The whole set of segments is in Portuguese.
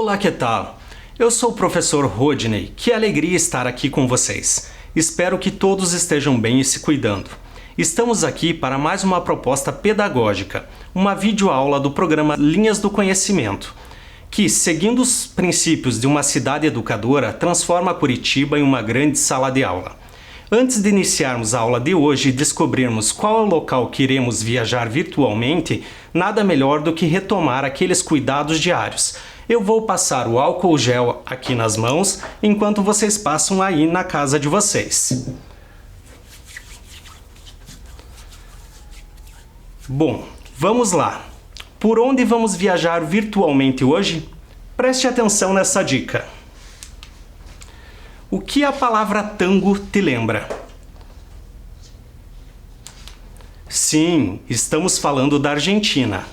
Olá, que tal? Eu sou o professor Rodney, que alegria estar aqui com vocês. Espero que todos estejam bem e se cuidando. Estamos aqui para mais uma proposta pedagógica, uma videoaula do programa Linhas do Conhecimento, que, seguindo os princípios de uma cidade educadora, transforma Curitiba em uma grande sala de aula. Antes de iniciarmos a aula de hoje e descobrirmos qual é o local que iremos viajar virtualmente, nada melhor do que retomar aqueles cuidados diários. Eu vou passar o álcool gel aqui nas mãos, enquanto vocês passam aí na casa de vocês. Bom, vamos lá. Por onde vamos viajar virtualmente hoje? Preste atenção nessa dica. O que a palavra tango te lembra? Sim, estamos falando da Argentina.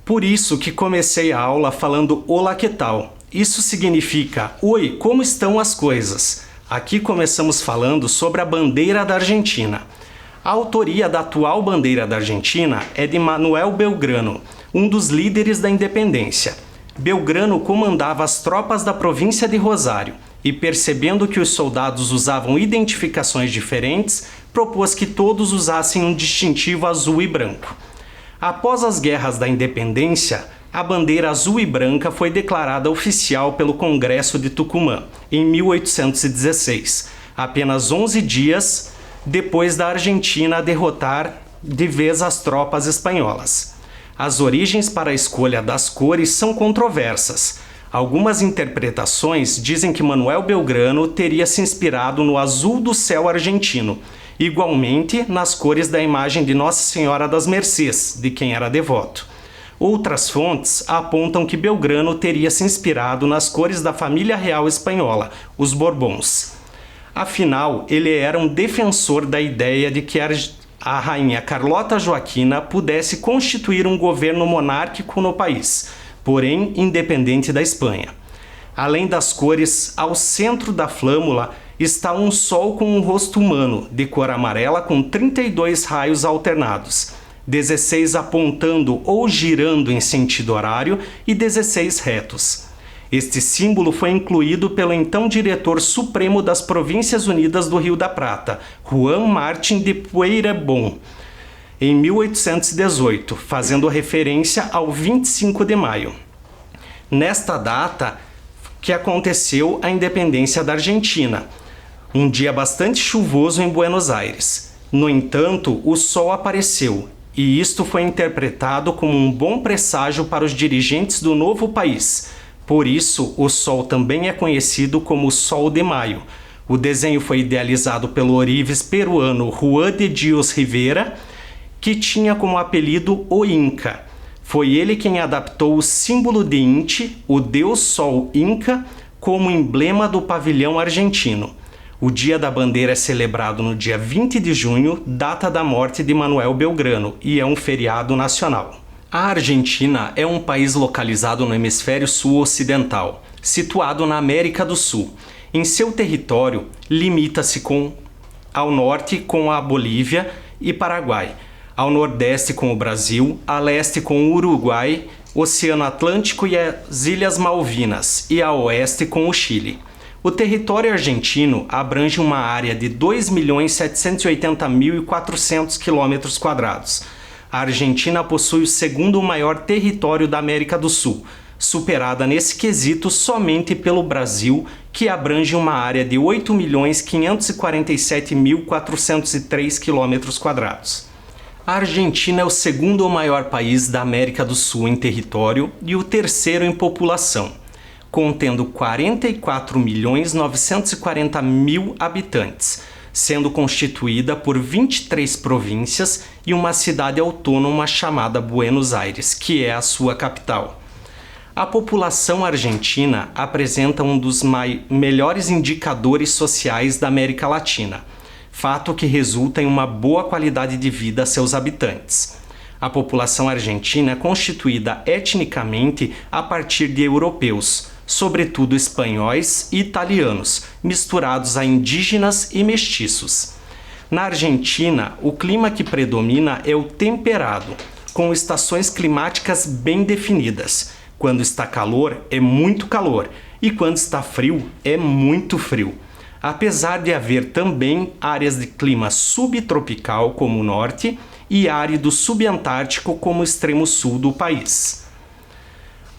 Por isso que comecei a aula falando Olá, que tal? Isso significa Oi, como estão as coisas? Aqui começamos falando sobre a bandeira da Argentina. A autoria da atual bandeira da Argentina é de Manuel Belgrano, um dos líderes da independência. Belgrano comandava as tropas da província de Rosário e, percebendo que os soldados usavam identificações diferentes, propôs que todos usassem um distintivo azul e branco. Após as guerras da independência, a bandeira azul e branca foi declarada oficial pelo Congresso de Tucumã, em 1816, apenas 11 dias depois da Argentina derrotar de vez as tropas espanholas. As origens para a escolha das cores são controversas. Algumas interpretações dizem que Manuel Belgrano teria se inspirado no azul do céu argentino, igualmente nas cores da imagem de Nossa Senhora das Mercês, de quem era devoto. Outras fontes apontam que Belgrano teria se inspirado nas cores da família real espanhola, os Borbons. Afinal, ele era um defensor da ideia de que a rainha Carlota Joaquina pudesse constituir um governo monárquico no país, porém independente da Espanha. Além das cores, ao centro da flâmula está um sol com um rosto humano, de cor amarela com 32 raios alternados, 16 apontando ou girando em sentido horário e 16 retos. Este símbolo foi incluído pelo então diretor supremo das Províncias Unidas do Rio da Prata, Juan Martín de Pueyrredón, em 1818, fazendo referência ao 25 de maio. Nesta data que aconteceu a independência da Argentina, um dia bastante chuvoso em Buenos Aires. No entanto, o sol apareceu, e isto foi interpretado como um bom presságio para os dirigentes do novo país. Por isso, o sol também é conhecido como Sol de Maio. O desenho foi idealizado pelo ourives peruano Juan de Dios Rivera, que tinha como apelido o Inca. Foi ele quem adaptou o símbolo de Inti, o deus Sol Inca, como emblema do pavilhão argentino. O Dia da Bandeira é celebrado no dia 20 de junho, data da morte de Manuel Belgrano, e é um feriado nacional. A Argentina é um país localizado no hemisfério sul-ocidental, situado na América do Sul. Em seu território, limita-se ao norte com a Bolívia e Paraguai, ao nordeste com o Brasil, a leste com o Uruguai, Oceano Atlântico e as Ilhas Malvinas, e a oeste com o Chile. O território argentino abrange uma área de 2.780.400 km². A Argentina possui o segundo maior território da América do Sul, superada nesse quesito somente pelo Brasil, que abrange uma área de 8.547.403 km². A Argentina é o segundo maior país da América do Sul em território e o terceiro em população, contendo 44.940.000 habitantes, sendo constituída por 23 províncias e uma cidade autônoma chamada Buenos Aires, que é a sua capital. A população argentina apresenta um dos melhores indicadores sociais da América Latina, fato que resulta em uma boa qualidade de vida a seus habitantes. A população argentina é constituída etnicamente a partir de europeus, sobretudo espanhóis e italianos, misturados a indígenas e mestiços. Na Argentina, o clima que predomina é o temperado, com estações climáticas bem definidas. Quando está calor, é muito calor, e quando está frio, é muito frio. Apesar de haver também áreas de clima subtropical, como o norte, e árido subantártico, como o extremo sul do país.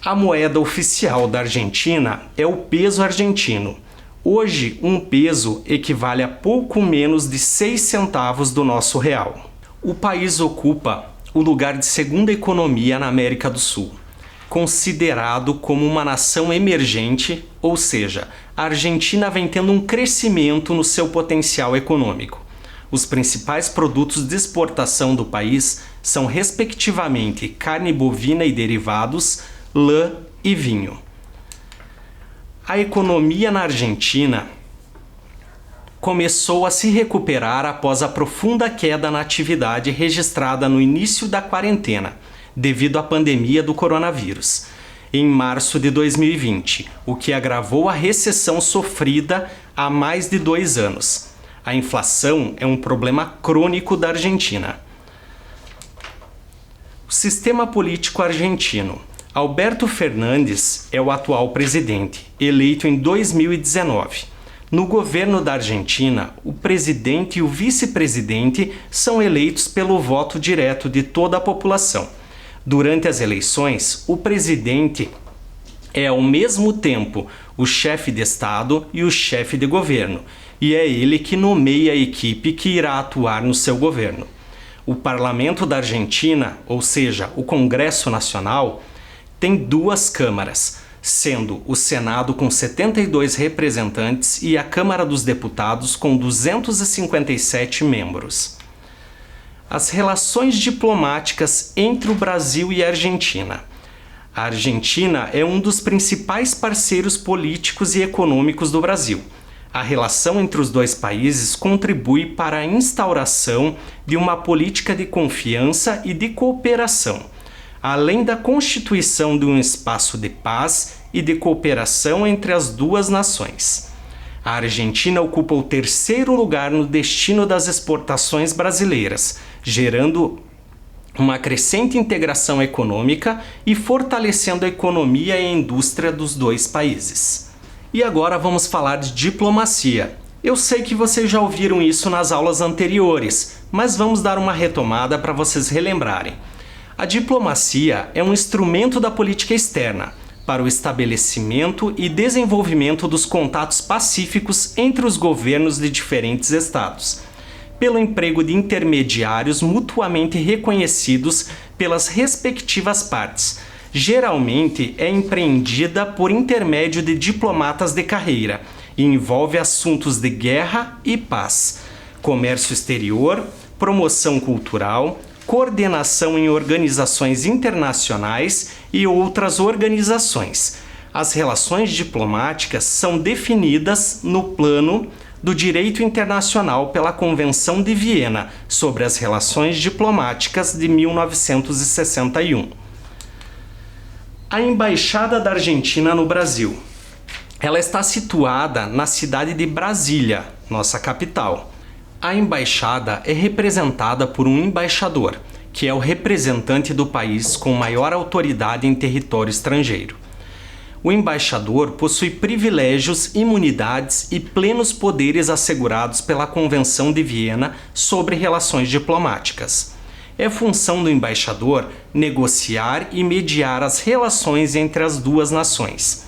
A moeda oficial da Argentina é o peso argentino. Hoje, um peso equivale a pouco menos de 6 centavos do nosso real. O país ocupa o lugar de segunda economia na América do Sul, considerado como uma nação emergente, ou seja, a Argentina vem tendo um crescimento no seu potencial econômico. Os principais produtos de exportação do país são, respectivamente, carne bovina e derivados, lã e vinho. A economia na Argentina começou a se recuperar após a profunda queda na atividade registrada no início da quarentena, devido à pandemia do coronavírus, em março de 2020, o que agravou a recessão sofrida há mais de 2 anos. A inflação é um problema crônico da Argentina. O sistema político argentino. Alberto Fernandes é o atual presidente, eleito em 2019. No governo da Argentina, o presidente e o vice-presidente são eleitos pelo voto direto de toda a população. Durante as eleições, o presidente é ao mesmo tempo o chefe de Estado e o chefe de governo, e é ele que nomeia a equipe que irá atuar no seu governo. O Parlamento da Argentina, ou seja, o Congresso Nacional, tem 2 câmaras, sendo o Senado com 72 representantes e a Câmara dos Deputados com 257 membros. As relações diplomáticas entre o Brasil e a Argentina. A Argentina é um dos principais parceiros políticos e econômicos do Brasil. A relação entre os 2 países contribui para a instauração de uma política de confiança e de cooperação, além da constituição de um espaço de paz e de cooperação entre as 2 nações. A Argentina ocupa o 3º lugar no destino das exportações brasileiras, gerando uma crescente integração econômica e fortalecendo a economia e a indústria dos 2 países. E agora vamos falar de diplomacia. Eu sei que vocês já ouviram isso nas aulas anteriores, mas vamos dar uma retomada para vocês relembrarem. A diplomacia é um instrumento da política externa para o estabelecimento e desenvolvimento dos contatos pacíficos entre os governos de diferentes estados, pelo emprego de intermediários mutuamente reconhecidos pelas respectivas partes. Geralmente é empreendida por intermédio de diplomatas de carreira e envolve assuntos de guerra e paz, comércio exterior, promoção cultural, coordenação em organizações internacionais e outras organizações. As relações diplomáticas são definidas no plano do direito internacional pela Convenção de Viena sobre as Relações Diplomáticas de 1961. A Embaixada da Argentina no Brasil. Ela está situada na cidade de Brasília, nossa capital. A embaixada é representada por um embaixador, que é o representante do país com maior autoridade em território estrangeiro. O embaixador possui privilégios, imunidades e plenos poderes assegurados pela Convenção de Viena sobre relações diplomáticas. É função do embaixador negociar e mediar as relações entre as 2 nações,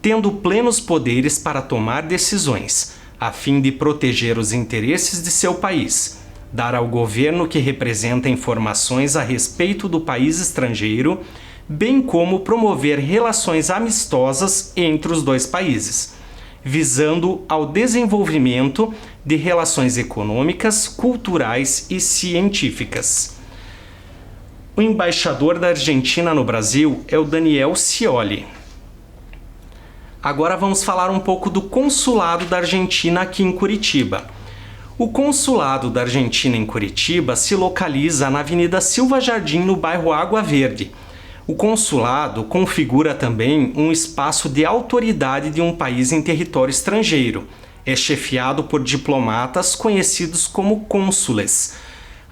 tendo plenos poderes para tomar decisões, a fim de proteger os interesses de seu país, dar ao governo que representa informações a respeito do país estrangeiro, bem como promover relações amistosas entre os 2 países, visando ao desenvolvimento de relações econômicas, culturais e científicas. O embaixador da Argentina no Brasil é o Daniel Scioli. Agora vamos falar um pouco do consulado da Argentina aqui em Curitiba. O consulado da Argentina em Curitiba se localiza na Avenida Silva Jardim, no bairro Água Verde. O consulado configura também um espaço de autoridade de um país em território estrangeiro. É chefiado por diplomatas conhecidos como cônsules.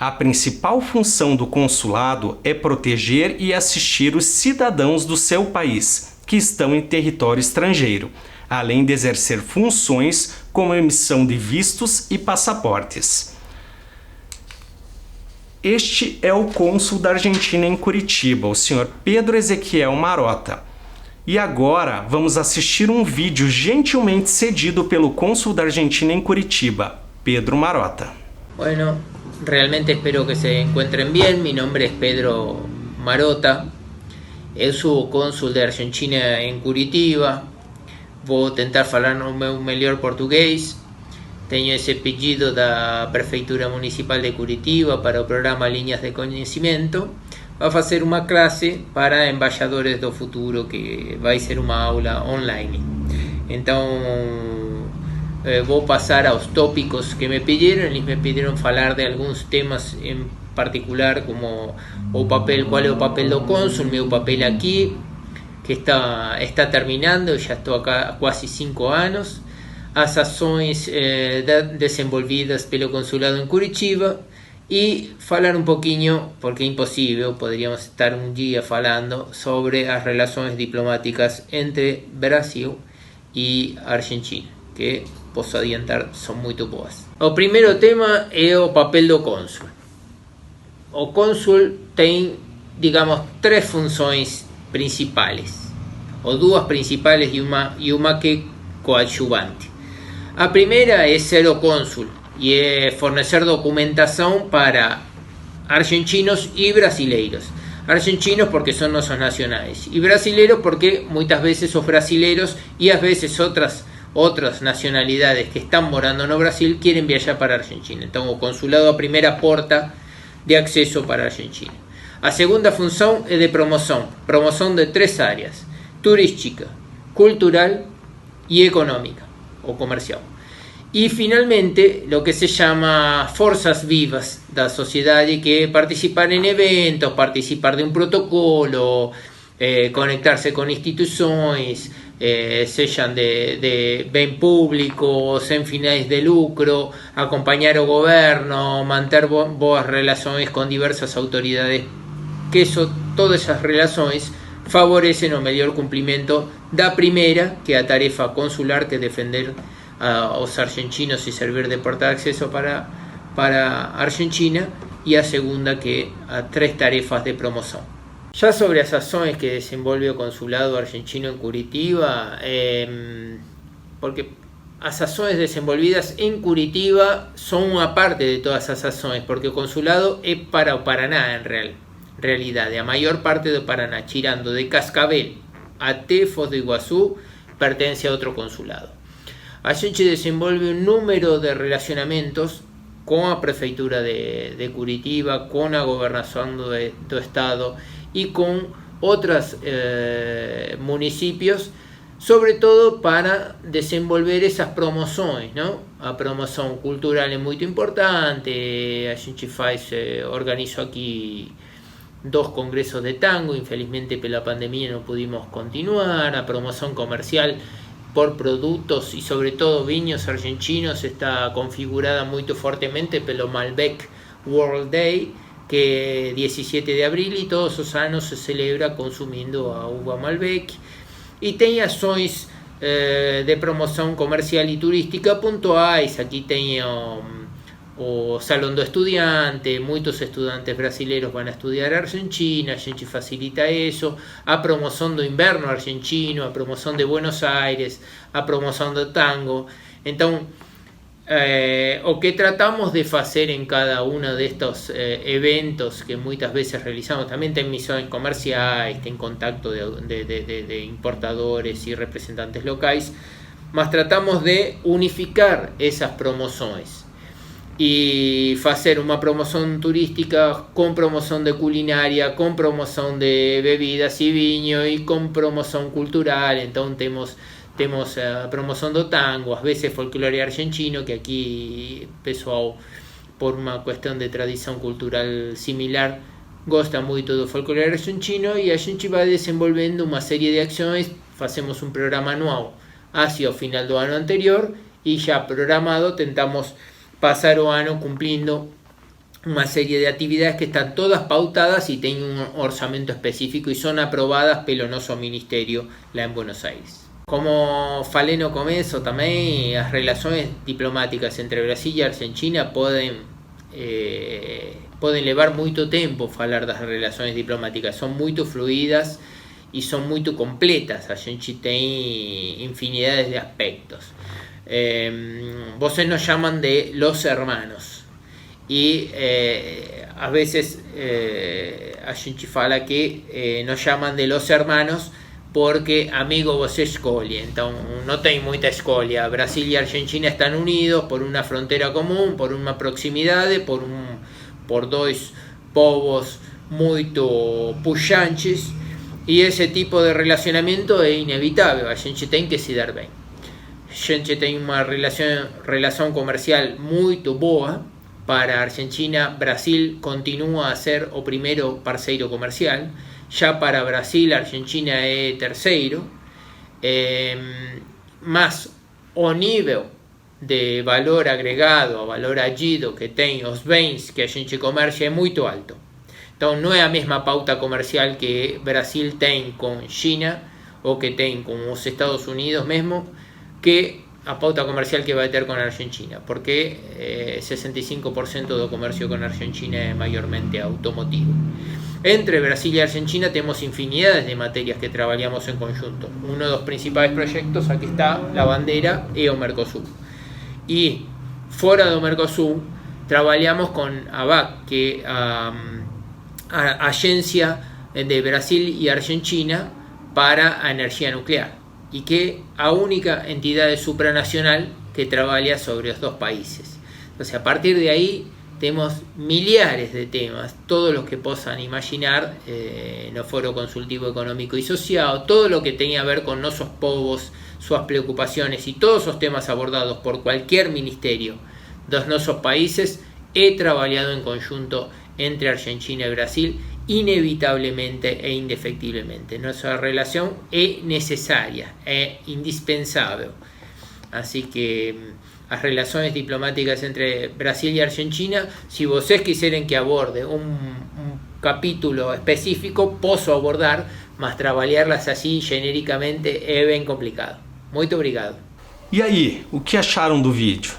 A principal função do consulado é proteger e assistir os cidadãos do seu país que estão em território estrangeiro, além de exercer funções como emissão de vistos e passaportes. Este é o cônsul da Argentina em Curitiba, o senhor Pedro Ezequiel Marota. E agora vamos assistir um vídeo gentilmente cedido pelo cônsul da Argentina em Curitiba, Pedro Marota. Bueno, realmente espero que se encuentren bien. Mi nombre es Pedro Marota. Eu sou o cônsul da Argentina em Curitiba. Vou tentar falar no meu melhor português. Tenho esse pedido da Prefeitura Municipal de Curitiba para o programa Linhas de Conhecimento. Vai fazer uma classe para embaixadores do futuro, que vai ser uma aula online. Então, vou passar aos tópicos que me pediram. Eles me pediram falar de alguns temas em particular, como o papel, qual é o papel do cônsul, meu papel aqui, que está terminando, já estou acá há quase 5 anos, as ações desenvolvidas pelo consulado em Curitiba, e falar um pouquinho, porque é impossível, poderíamos estar um dia falando sobre as relações diplomáticas entre Brasil e Argentina, que posso adiantar são muito boas. O primeiro tema é o papel do cônsul. O cônsul tem, digamos, 3 funções principais, ou 2 principais e uma que coadjuvante. A primeira é ser o cônsul e é fornecer documentação para argentinos e brasileiros. Argentinos porque son nuestros nacionales, y brasileros porque muchas veces os brasileros y a veces otras nacionalidades que están morando no Brasil quieren viajar para Argentina. Entonces o consulado a primeira porta de acceso para Argentina. A segunda função é de promoção de 3 áreas: turística, cultural y económica o comercial. Y finalmente lo que se llama fuerzas vivas de la sociedad, que participar en eventos, participar de un protocolo, conectarse con instituciones, sean de bem público, sin fines de lucro, acompañar al gobierno, mantener boas relaciones con diversas autoridades, que todas esas relaciones favorecen o mejor cumplimiento da primeira, que é a tarefa consular, que é defender aos argentinos e servir de porta de acceso para Argentina, e a segunda, que é a 3 tarefas de promoção. Já sobre as ações que desenvolve o consulado argentino em Curitiba, porque as ações desenvolvidas em Curitiba são uma parte de todas as ações, porque o consulado é para o Paraná, em realidade, a maior parte do Paraná, tirando de Cascavel até Foz do Iguaçu, pertence a outro consulado. A gente desenvolve um número de relacionamentos com a Prefeitura de Curitiba, com a Governação do Estado e com outros municípios, sobretudo para desenvolver essas promoções, não? A promoção cultural é muito importante. A gente organiza aqui 2 congressos de tango, infelizmente pela pandemia não pudimos continuar. A promoção comercial por productos y sobre todo vinos argentinos está configurada muy fuertemente pelo Malbec World Day, que 17 de abril y todos los años se celebra consumiendo a uva Malbec, y tiene ações de promoción comercial y turística puntuais. Aquí tengo o Salón do Estudiante, muitos estudantes brasileiros van a estudiar a Argentina, a gente facilita eso, a promoção do inverno argentino, a promoção de Buenos Aires, a promoção do tango. Então, o que tratamos de fazer em cada uno de estos eventos que muitas veces realizamos, también tem missões comerciais, tem contacto de importadores y representantes locais, mas tratamos de unificar esas promoções e fazer uma promoção turística com promoção de culinária, com promoção de bebidas e vinho e com promoção cultural. Então temos a promoção do tango, às vezes folclore argentino, que aqui o pessoal, por uma questão de tradição cultural similar, gosta muito do folclore argentino, e a gente vai desenvolvendo uma série de ações. Fazemos um programa anual hacia o final do ano anterior, e já programado tentamos passar o ano cumprindo una serie de actividades que están todas pautadas y tienen un orçamento específico y son aprobadas pelo nosso ministerio lá em Buenos Aires. Como falei no começo também, as relações diplomáticas entre Brasil e Argentina podem levar muito tempo falar das relações diplomáticas, são muito fluidas e são muito completas, a gente tem infinidades de aspectos. Vocês nos chamam de los hermanos e a veces a gente fala que nos chamam de los hermanos porque amigo você escolhe, então não tem muita escolha. Brasil e Argentina estão unidos por uma fronteira comum, por uma proximidade, por dois povos muito puxantes, e esse tipo de relacionamento é inevitável, a gente tem que se dar bem. A gente tem uma relação comercial muito boa. Para Argentina, Brasil continúa a ser o primeiro parceiro comercial. Já para Brasil, Argentina é terceiro. Mas o nível de valor agregado, valor añadido que tem os bens que a gente comercia é muito alto. Então não é a mesma pauta comercial que Brasil tem com China ou que tem com os Estados Unidos mesmo, que a pauta comercial que vai ter com a Argentina, porque 65% do comércio com a Argentina é maiormente automotivo. Entre Brasil e Argentina temos infinidades de matérias que trabalhamos em conjunto. Um dos principais projetos, aqui está, a bandeira, é o Mercosul. E fora do Mercosul, trabalhamos com a ABAC, que é a agência de Brasil e Argentina para a energia nuclear, y que a única entidad supranacional que trabaja sobre los dos países. Entonces, a partir de ahí tenemos millares de temas, todos los que puedan imaginar, no Foro Consultivo Económico y Social, todo lo que tenía a ver con nuestros povos, sus preocupaciones y todos esos temas abordados por cualquier ministerio de nuestros países, he trabajado en conjunto entre Argentina y Brasil, inevitablemente e indefectiblemente. Nuestra relación es necesaria, es indispensable. Así que las relaciones diplomáticas entre Brasil y Argentina, si vocês quieren que aborde un capítulo específico, puedo abordar, mas trabalharlas así genericamente é bem complicado. Muito obrigado. E aí, o que acharam do vídeo?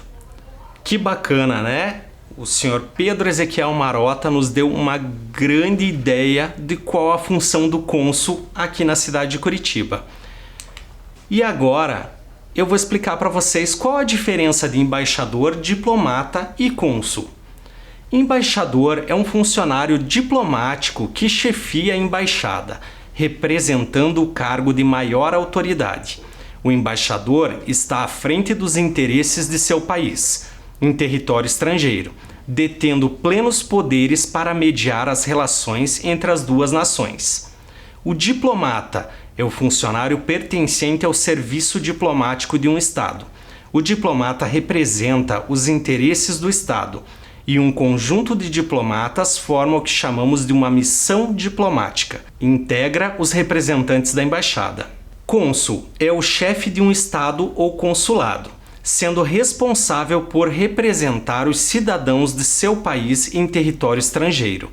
Que bacana, né? O senhor Pedro Ezequiel Marota nos deu uma grande ideia de qual a função do cônsul aqui na cidade de Curitiba. E agora eu vou explicar para vocês qual a diferença de embaixador, diplomata e cônsul. Embaixador é um funcionário diplomático que chefia a embaixada, representando o cargo de maior autoridade. O embaixador está à frente dos interesses de seu país, em território estrangeiro, detendo plenos poderes para mediar as relações entre as duas nações. O diplomata é o funcionário pertencente ao serviço diplomático de um Estado. O diplomata representa os interesses do Estado e um conjunto de diplomatas forma o que chamamos de uma missão diplomática. Integra os representantes da embaixada. Cônsul é o chefe de um Estado ou consulado, sendo responsável por representar os cidadãos de seu país em território estrangeiro.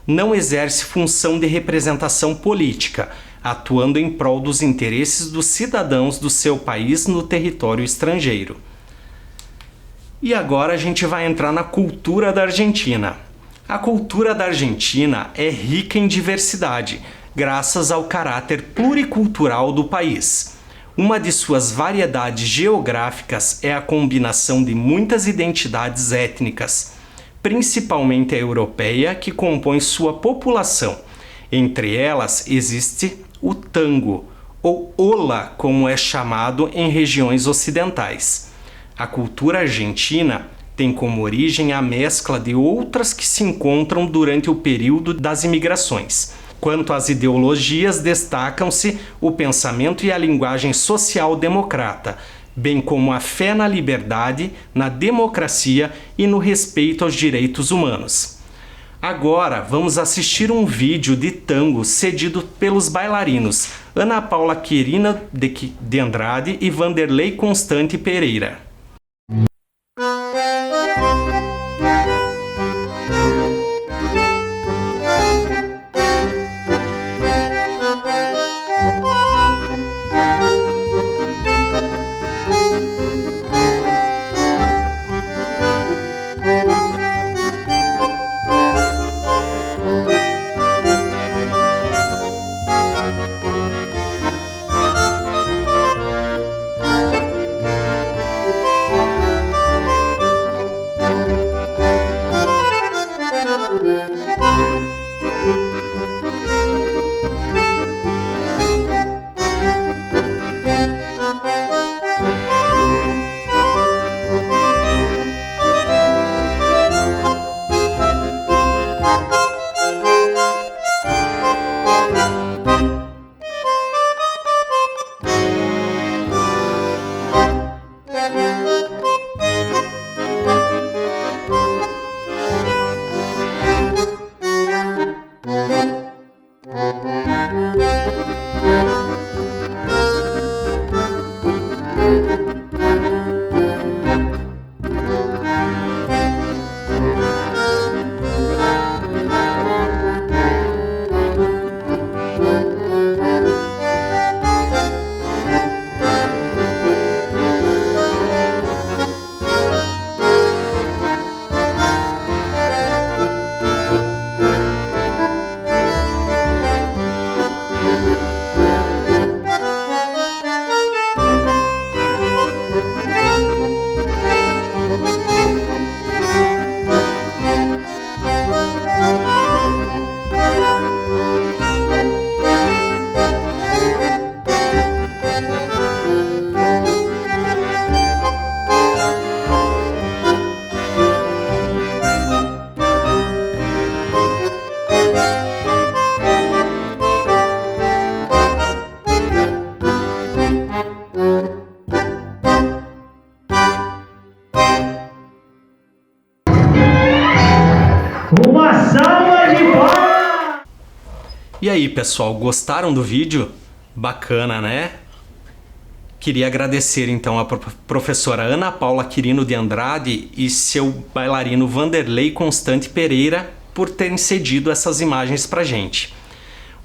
Não exerce função de representação política, atuando em prol dos interesses dos cidadãos do seu país no território estrangeiro. E agora a gente vai entrar na cultura da Argentina. A cultura da Argentina é rica em diversidade, graças ao caráter pluricultural do país. Uma de suas variedades geográficas é a combinação de muitas identidades étnicas, principalmente a europeia, que compõe sua população. Entre elas existe o tango, ou ola, como é chamado em regiões ocidentais. A cultura argentina tem como origem a mescla de outras que se encontram durante o período das imigrações. Quanto às ideologias, destacam-se o pensamento e a linguagem social-democrata, bem como a fé na liberdade, na democracia e no respeito aos direitos humanos. Agora vamos assistir um vídeo de tango cedido pelos bailarinos Ana Paula Querina de Andrade e Vanderlei Constante Pereira. Uma salva de palmas! E aí, pessoal, gostaram do vídeo? Bacana, né? Queria agradecer então a professora Ana Paula Quirino de Andrade e seu bailarino Vanderlei Constante Pereira por terem cedido essas imagens pra gente.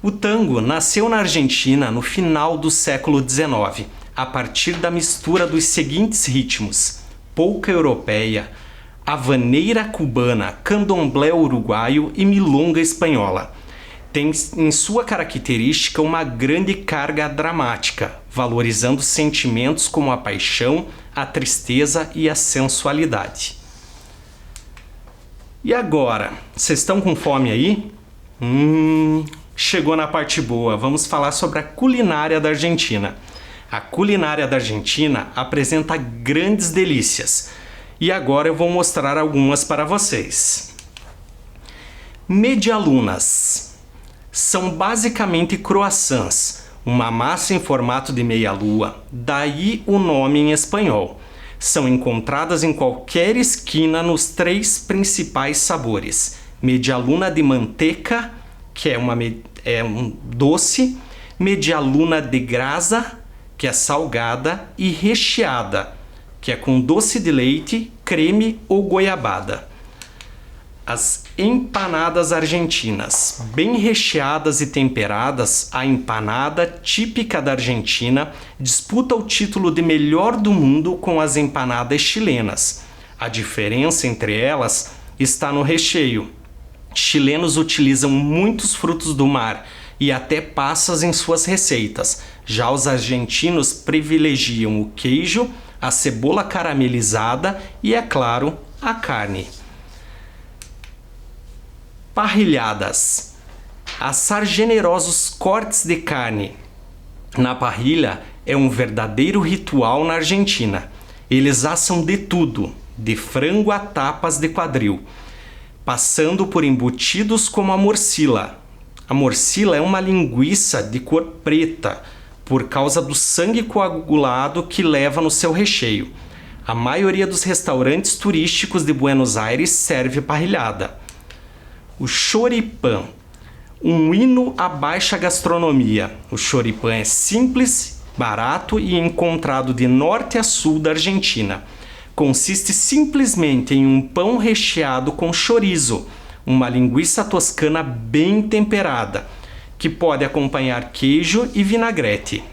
O tango nasceu na Argentina no final do século XIX, a partir da mistura dos seguintes ritmos: polca europeia, havaneira cubana, candomblé uruguaio e milonga espanhola. Tem em sua característica uma grande carga dramática, valorizando sentimentos como a paixão, a tristeza e a sensualidade. E agora, vocês estão com fome aí? Chegou na parte boa, vamos falar sobre a culinária da Argentina. A culinária da Argentina apresenta grandes delícias. E agora eu vou mostrar algumas para vocês. Medialunas são basicamente croissants, uma massa em formato de meia-lua, daí o nome em espanhol. São encontradas em qualquer esquina nos 3 principais sabores: medialuna de manteca, que é um doce, medialuna de grasa, que é salgada, e recheada, que é com doce de leite, creme ou goiabada. As empanadas argentinas, bem recheadas e temperadas, a empanada típica da Argentina disputa o título de melhor do mundo com as empanadas chilenas. A diferença entre elas está no recheio. Chilenos utilizam muitos frutos do mar e até passas em suas receitas. Já os argentinos privilegiam o queijo, a cebola caramelizada e, é claro, a carne. Parrilhadas. Assar generosos cortes de carne na parrilha é um verdadeiro ritual na Argentina. Eles assam de tudo, de frango a tapas de quadril, passando por embutidos como a morcilla. A morcilla é uma linguiça de cor preta, por causa do sangue coagulado que leva no seu recheio. A maioria dos restaurantes turísticos de Buenos Aires serve parrilhada. O choripã, um hino à baixa gastronomia. O choripã é simples, barato e encontrado de norte a sul da Argentina. Consiste simplesmente em um pão recheado com chorizo, uma linguiça toscana bem temperada, que pode acompanhar queijo e vinagrete.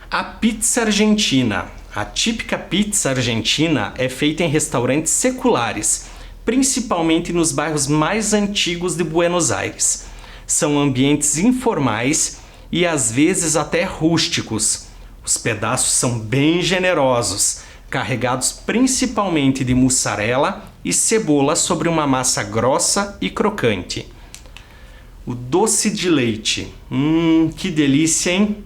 A pizza argentina. A típica pizza argentina é feita em restaurantes seculares, principalmente nos bairros mais antigos de Buenos Aires. São ambientes informais e às vezes até rústicos. Os pedaços são bem generosos, carregados principalmente de mussarela e cebola sobre uma massa grossa e crocante. O doce de leite. Que delícia, hein?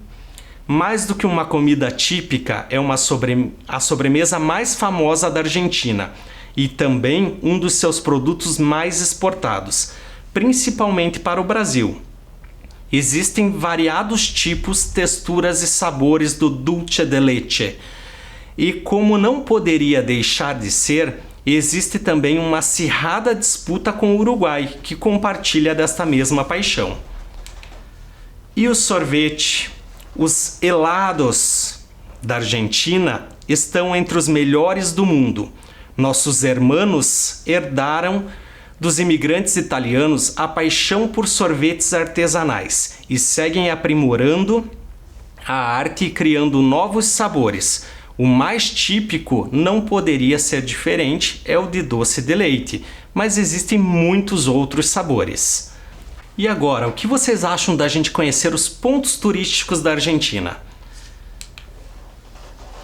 Mais do que uma comida típica, é a sobremesa mais famosa da Argentina e também um dos seus produtos mais exportados, principalmente para o Brasil. Existem variados tipos, texturas e sabores do dulce de leite. E como não poderia deixar de ser, existe também uma acirrada disputa com o Uruguai, que compartilha desta mesma paixão. E o sorvete, os helados da Argentina estão entre os melhores do mundo. Nossos hermanos herdaram dos imigrantes italianos a paixão por sorvetes artesanais e seguem aprimorando a arte e criando novos sabores. O mais típico não poderia ser diferente, é o de doce de leite, mas existem muitos outros sabores. E agora, o que vocês acham da gente conhecer os pontos turísticos da Argentina?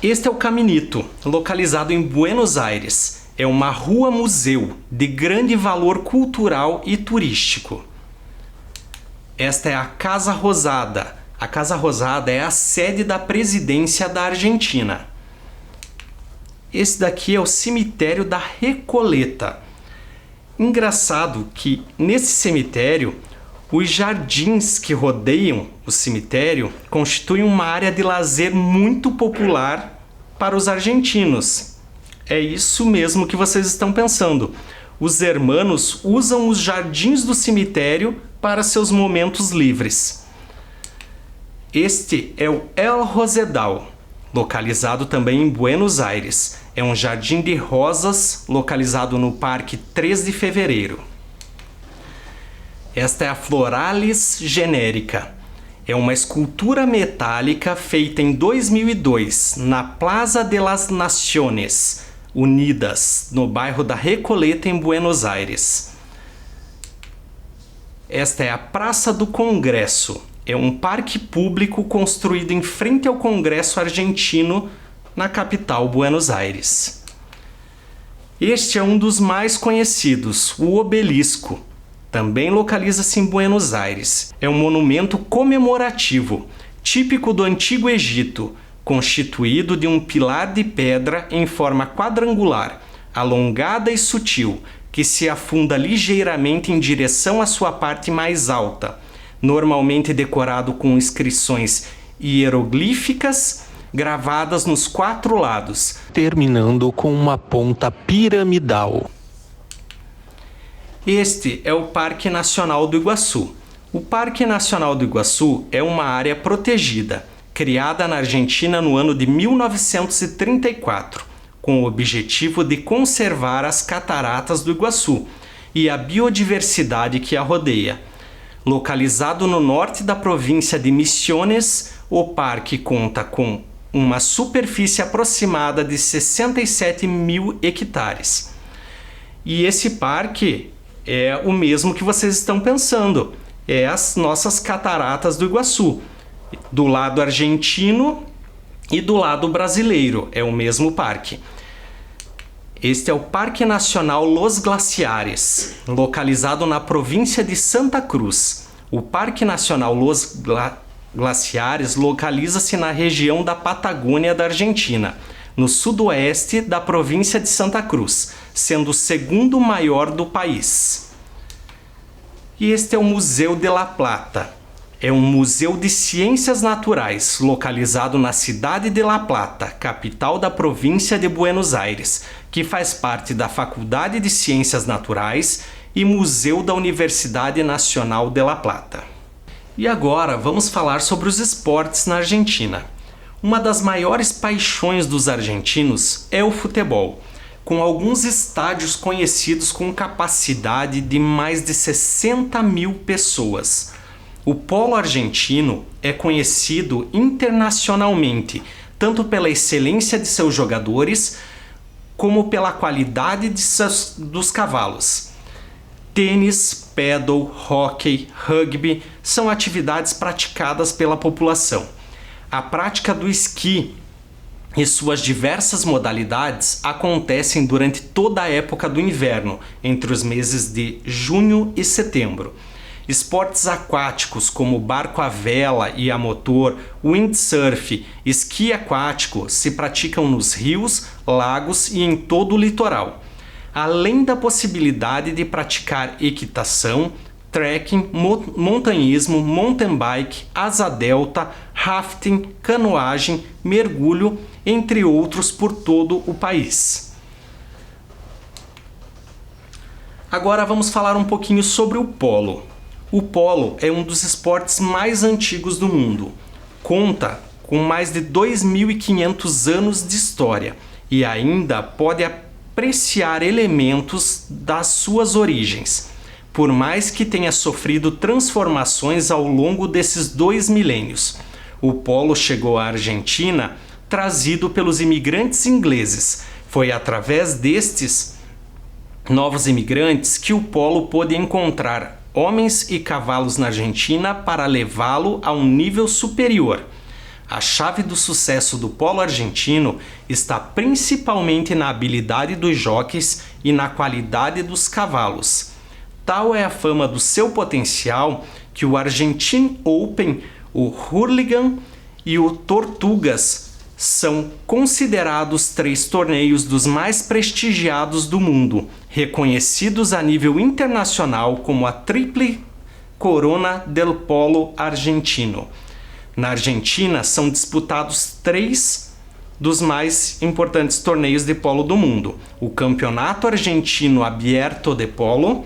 Este é o Caminito, localizado em Buenos Aires. É uma rua-museu de grande valor cultural e turístico. Esta é a Casa Rosada. A Casa Rosada é a sede da presidência da Argentina. Esse daqui é o cemitério da Recoleta. Engraçado que nesse cemitério, os jardins que rodeiam o cemitério constituem uma área de lazer muito popular para os argentinos. É isso mesmo que vocês estão pensando. Os hermanos usam os jardins do cemitério para seus momentos livres. Este é o El Rosedal, localizado também em Buenos Aires. É um jardim de rosas localizado no Parque 3 de Fevereiro. Esta é a Floralis Genérica. É uma escultura metálica feita em 2002 na Plaza de las Naciones Unidas, no bairro da Recoleta, em Buenos Aires. Esta é a Praça do Congresso. É um parque público construído em frente ao Congresso argentino, na capital, Buenos Aires. Este é um dos mais conhecidos, o Obelisco. Também localiza-se em Buenos Aires. É um monumento comemorativo, típico do Antigo Egito, constituído de um pilar de pedra em forma quadrangular, alongada e sutil, que se afunda ligeiramente em direção à sua parte mais alta, normalmente decorado com inscrições hieroglíficas gravadas nos 4 lados, terminando com uma ponta piramidal. Este é o Parque Nacional do Iguaçu. O Parque Nacional do Iguaçu é uma área protegida, criada na Argentina no ano de 1934, com o objetivo de conservar as cataratas do Iguaçu e a biodiversidade que a rodeia. Localizado no norte da província de Misiones, o parque conta com uma superfície aproximada de 67 mil hectares. E esse parque é o mesmo que vocês estão pensando, é as nossas cataratas do Iguaçu, do lado argentino e do lado brasileiro, é o mesmo parque. Este é o Parque Nacional Los Glaciares, localizado na província de Santa Cruz. O Parque Nacional Los Glaciares localiza-se na região da Patagônia da Argentina, no sudoeste da província de Santa Cruz, sendo o segundo maior do país. E este é o Museu de La Plata. É um museu de ciências naturais, localizado na cidade de La Plata, capital da província de Buenos Aires, que faz parte da Faculdade de Ciências Naturais e Museu da Universidade Nacional de La Plata. E agora vamos falar sobre os esportes na Argentina. Uma das maiores paixões dos argentinos é o futebol, com alguns estádios conhecidos com capacidade de mais de 60 mil pessoas. O polo argentino é conhecido internacionalmente, tanto pela excelência de seus jogadores, como pela qualidade dos cavalos. Tênis, paddle, hóquei, rugby são atividades praticadas pela população. A prática do esqui e suas diversas modalidades acontecem durante toda a época do inverno, entre os meses de junho e setembro. Esportes aquáticos como barco à vela e a motor, windsurf, esqui aquático se praticam nos rios, lagos e em todo o litoral. Além da possibilidade de praticar equitação, trekking, montanhismo, mountain bike, asa delta, rafting, canoagem, mergulho, entre outros por todo o país. Agora vamos falar um pouquinho sobre o polo. O polo é um dos esportes mais antigos do mundo. Conta com mais de 2.500 anos de história e ainda pode apreciar elementos das suas origens, por mais que tenha sofrido transformações ao longo desses 2 milênios. O polo chegou à Argentina trazido pelos imigrantes ingleses. Foi através destes novos imigrantes que o polo pôde encontrar homens e cavalos na Argentina para levá-lo a um nível superior. A chave do sucesso do polo argentino está principalmente na habilidade dos jockeys e na qualidade dos cavalos. Tal é a fama do seu potencial que o Argentine Open, o Hurlingham e o Tortugas são considerados 3 torneios dos mais prestigiados do mundo, reconhecidos a nível internacional como a Triple Corona del Polo Argentino. Na Argentina são disputados 3 dos mais importantes torneios de polo do mundo: o Campeonato Argentino Abierto de Polo,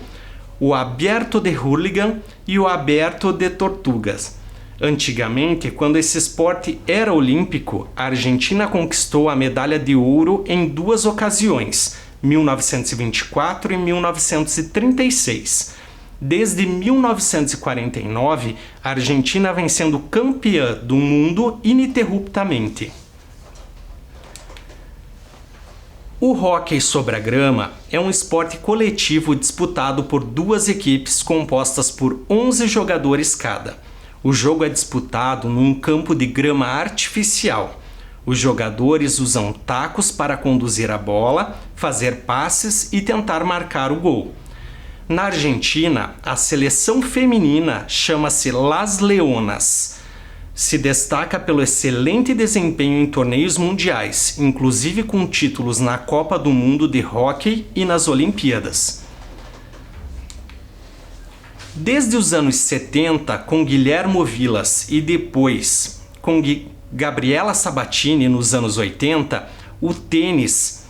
o Abierto de Hurlingham e o Abierto de Tortugas. Antigamente, quando esse esporte era olímpico, a Argentina conquistou a medalha de ouro em 2 ocasiões, 1924 e 1936. Desde 1949, a Argentina vem sendo campeã do mundo ininterruptamente. O hóquei sobre a grama é um esporte coletivo disputado por 2 equipes compostas por 11 jogadores cada. O jogo é disputado num campo de grama artificial. Os jogadores usam tacos para conduzir a bola, fazer passes e tentar marcar o gol. Na Argentina, a seleção feminina chama-se Las Leonas. Se destaca pelo excelente desempenho em torneios mundiais, inclusive com títulos na Copa do Mundo de Hóquei e nas Olimpíadas. Desde os anos 70, com Guilherme Vilas e depois com Gabriela Sabatini nos anos 80, o tênis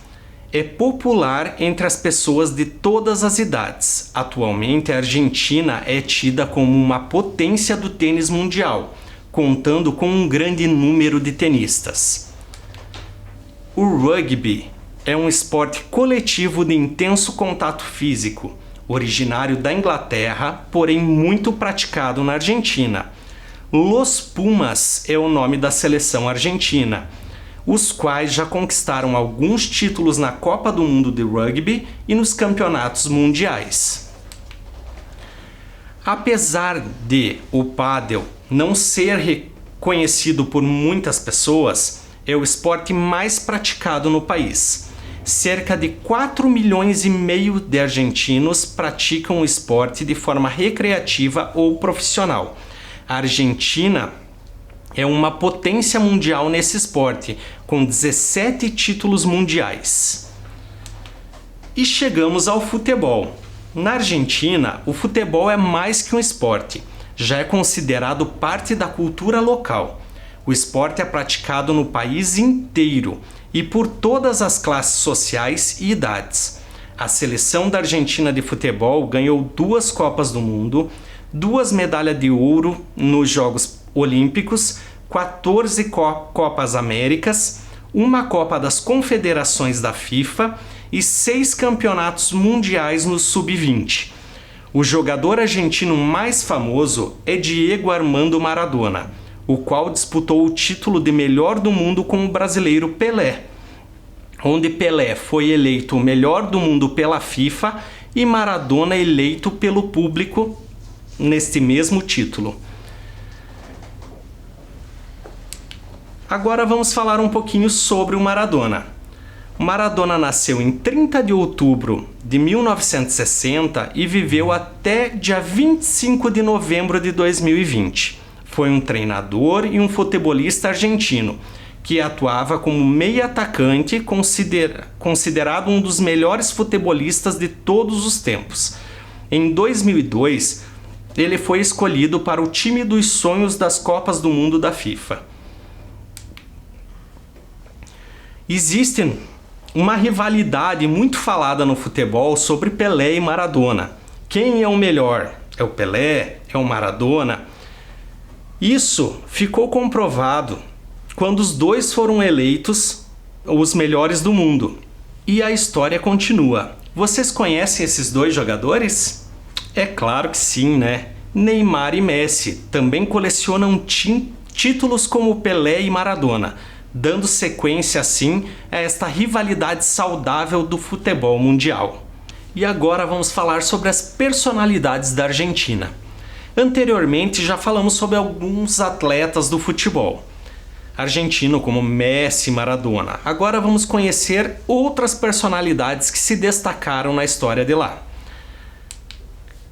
é popular entre as pessoas de todas as idades. Atualmente, a Argentina é tida como uma potência do tênis mundial, contando com um grande número de tenistas. O rugby é um esporte coletivo de intenso contato físico, originário da Inglaterra, porém muito praticado na Argentina. Los Pumas é o nome da seleção argentina, os quais já conquistaram alguns títulos na Copa do Mundo de Rugby e nos campeonatos mundiais. Apesar de o pádel não ser reconhecido por muitas pessoas, é o esporte mais praticado no país. Cerca de 4,5 milhões de argentinos praticam o esporte de forma recreativa ou profissional. A Argentina é uma potência mundial nesse esporte, com 17 títulos mundiais. E chegamos ao futebol. Na Argentina, o futebol é mais que um esporte, já é considerado parte da cultura local. O esporte é praticado no país inteiro e por todas as classes sociais e idades. A seleção da Argentina de futebol ganhou 2 Copas do Mundo, 2 medalhas de ouro nos Jogos Olímpicos, 14 Copas Américas, 1 Copa das Confederações da FIFA e 6 campeonatos mundiais no Sub-20. O jogador argentino mais famoso é Diego Armando Maradona, o qual disputou o título de melhor do mundo com o brasileiro Pelé, onde Pelé foi eleito o melhor do mundo pela FIFA e Maradona eleito pelo público neste mesmo título. Agora vamos falar um pouquinho sobre o Maradona. O Maradona nasceu em 30 de outubro de 1960 e viveu até dia 25 de novembro de 2020. Foi um treinador e um futebolista argentino que atuava como meio atacante, considerado um dos melhores futebolistas de todos os tempos. Em 2002, ele foi escolhido para o time dos sonhos das Copas do Mundo da FIFA. Existe uma rivalidade muito falada no futebol sobre Pelé e Maradona. Quem é o melhor? É o Pelé? É o Maradona? Isso ficou comprovado quando os dois foram eleitos os melhores do mundo. E a história continua. Vocês conhecem esses dois jogadores? É claro que sim, né? Neymar e Messi também colecionam títulos como Pelé e Maradona, dando sequência assim a esta rivalidade saudável do futebol mundial. E agora vamos falar sobre as personalidades da Argentina. Anteriormente já falamos sobre alguns atletas do futebol argentino como Messi e Maradona. Agora vamos conhecer outras personalidades que se destacaram na história de lá.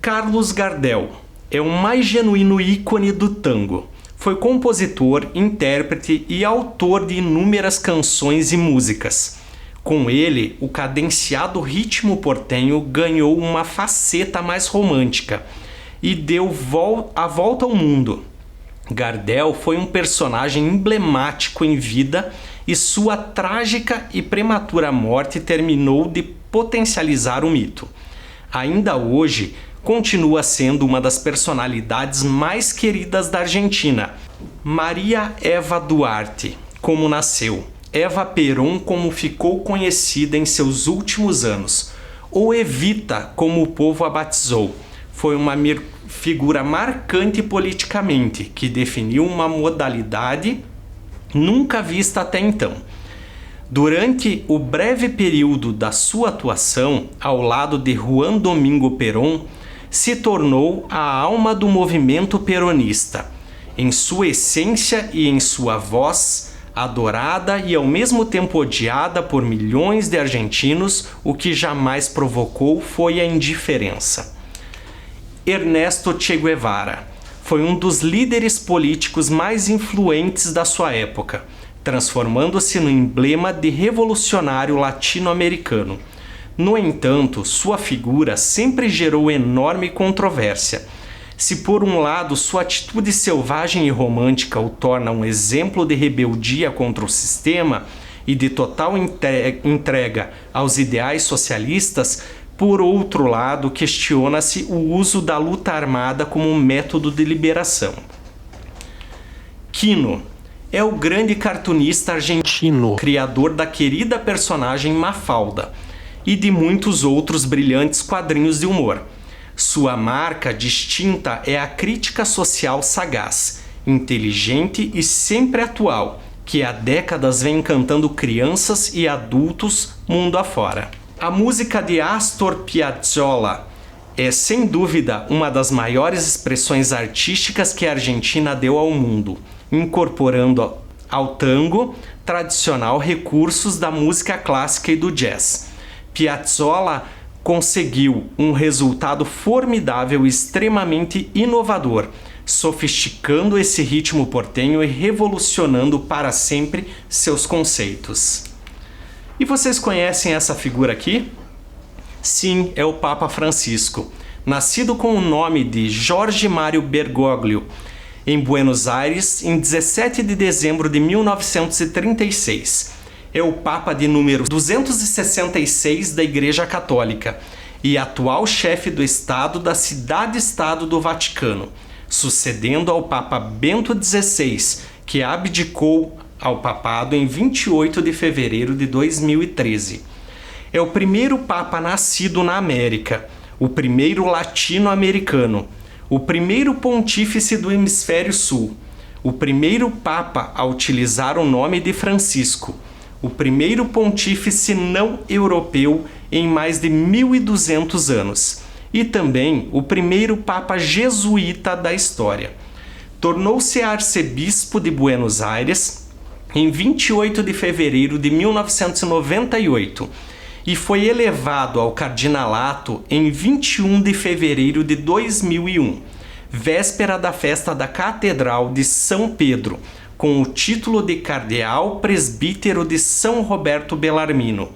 Carlos Gardel é o mais genuíno ícone do tango. Foi compositor, intérprete e autor de inúmeras canções e músicas. Com ele, o cadenciado ritmo portenho ganhou uma faceta mais romântica e deu a volta ao mundo. Gardel foi um personagem emblemático em vida e sua trágica e prematura morte terminou de potencializar o mito. Ainda hoje, continua sendo uma das personalidades mais queridas da Argentina. Maria Eva Duarte, como nasceu. Eva Perón, como ficou conhecida em seus últimos anos. Ou Evita, como o povo a batizou. Foi uma figura marcante politicamente, que definiu uma modalidade nunca vista até então. Durante o breve período da sua atuação, ao lado de Juan Domingo Perón, se tornou a alma do movimento peronista, em sua essência e em sua voz, adorada e ao mesmo tempo odiada por milhões de argentinos, o que jamais provocou foi a indiferença. Ernesto Che Guevara foi um dos líderes políticos mais influentes da sua época, transformando-se no emblema de revolucionário latino-americano. No entanto, sua figura sempre gerou enorme controvérsia. Se por um lado sua atitude selvagem e romântica o torna um exemplo de rebeldia contra o sistema e de total entrega aos ideais socialistas, por outro lado questiona-se o uso da luta armada como um método de liberação. Quino é o grande cartunista argentino, criador da querida personagem Mafalda e de muitos outros brilhantes quadrinhos de humor. Sua marca distinta é a crítica social sagaz, inteligente e sempre atual, que há décadas vem encantando crianças e adultos mundo afora. A música de Astor Piazzolla é, sem dúvida, uma das maiores expressões artísticas que a Argentina deu ao mundo, incorporando ao tango tradicional recursos da música clássica e do jazz. Piazzolla conseguiu um resultado formidável e extremamente inovador, sofisticando esse ritmo portenho e revolucionando para sempre seus conceitos. E vocês conhecem essa figura aqui? Sim, é o Papa Francisco, nascido com o nome de Jorge Mário Bergoglio, em Buenos Aires, em 17 de dezembro de 1936. É o Papa de número 266 da Igreja Católica e atual chefe do Estado da Cidade-Estado do Vaticano, sucedendo ao Papa Bento XVI, que abdicou ao papado em 28 de fevereiro de 2013. É o primeiro Papa nascido na América, o primeiro latino-americano, o primeiro pontífice do Hemisfério Sul, o primeiro Papa a utilizar o nome de Francisco, o primeiro pontífice não europeu em mais de 1.200 anos e também o primeiro Papa jesuíta da história. Tornou-se arcebispo de Buenos Aires em 28 de fevereiro de 1998 e foi elevado ao cardinalato em 21 de fevereiro de 2001, véspera da festa da Catedral de São Pedro, com o título de cardeal presbítero de São Roberto Bellarmino,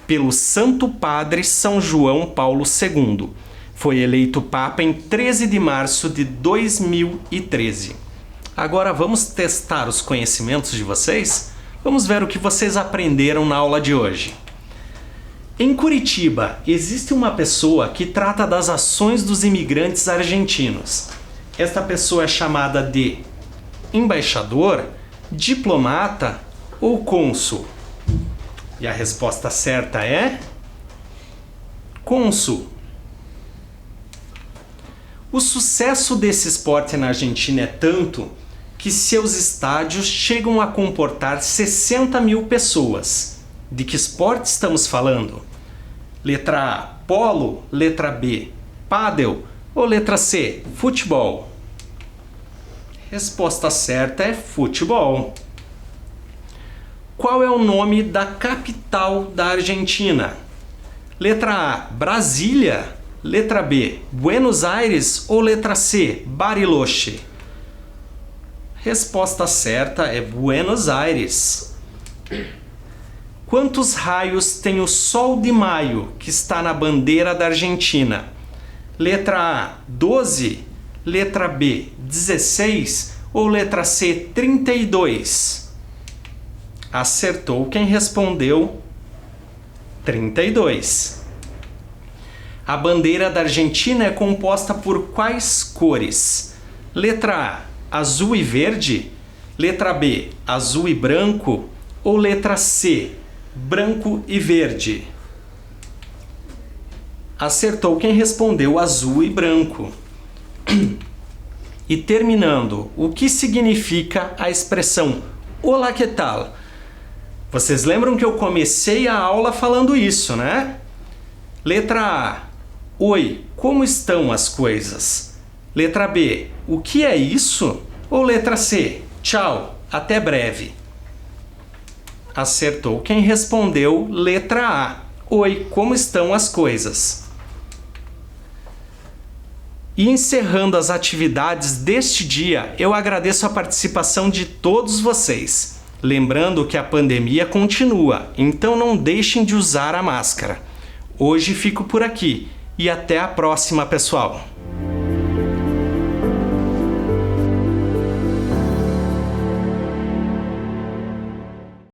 pelo Santo Padre São João Paulo II. Foi eleito Papa em 13 de março de 2013. Agora vamos testar os conhecimentos de vocês? Vamos ver o que vocês aprenderam na aula de hoje. Em Curitiba, existe uma pessoa que trata das ações dos imigrantes argentinos. Esta pessoa é chamada de embaixador, diplomata ou cônsul? E a resposta certa é cônsul. O sucesso desse esporte na Argentina é tanto que seus estádios chegam a comportar 60 mil pessoas. De que esporte estamos falando? Letra A, polo. Letra B, pádel. Ou letra C, futebol? Resposta certa é futebol. Qual é o nome da capital da Argentina? Letra A, Brasília. Letra B, Buenos Aires. Ou letra C, Bariloche? Resposta certa é Buenos Aires. Quantos raios tem o Sol de Maio, que está na bandeira da Argentina? Letra A, 12. Letra B, 16. Ou letra C, 32? Acertou quem respondeu 32. A bandeira da Argentina é composta por quais cores? Letra A, azul e verde. Letra B, azul e branco. Ou letra C, branco e verde? Acertou quem respondeu azul e branco. E terminando, o que significa a expressão Olá, que tal? Vocês lembram que eu comecei a aula falando isso, né? Letra A, oi, como estão as coisas? Letra B, o que é isso? Ou letra C, tchau, até breve? Acertou quem respondeu letra A. Oi, como estão as coisas? E encerrando as atividades deste dia, eu agradeço a participação de todos vocês. Lembrando que a pandemia continua, então não deixem de usar a máscara. Hoje fico por aqui e até a próxima, pessoal!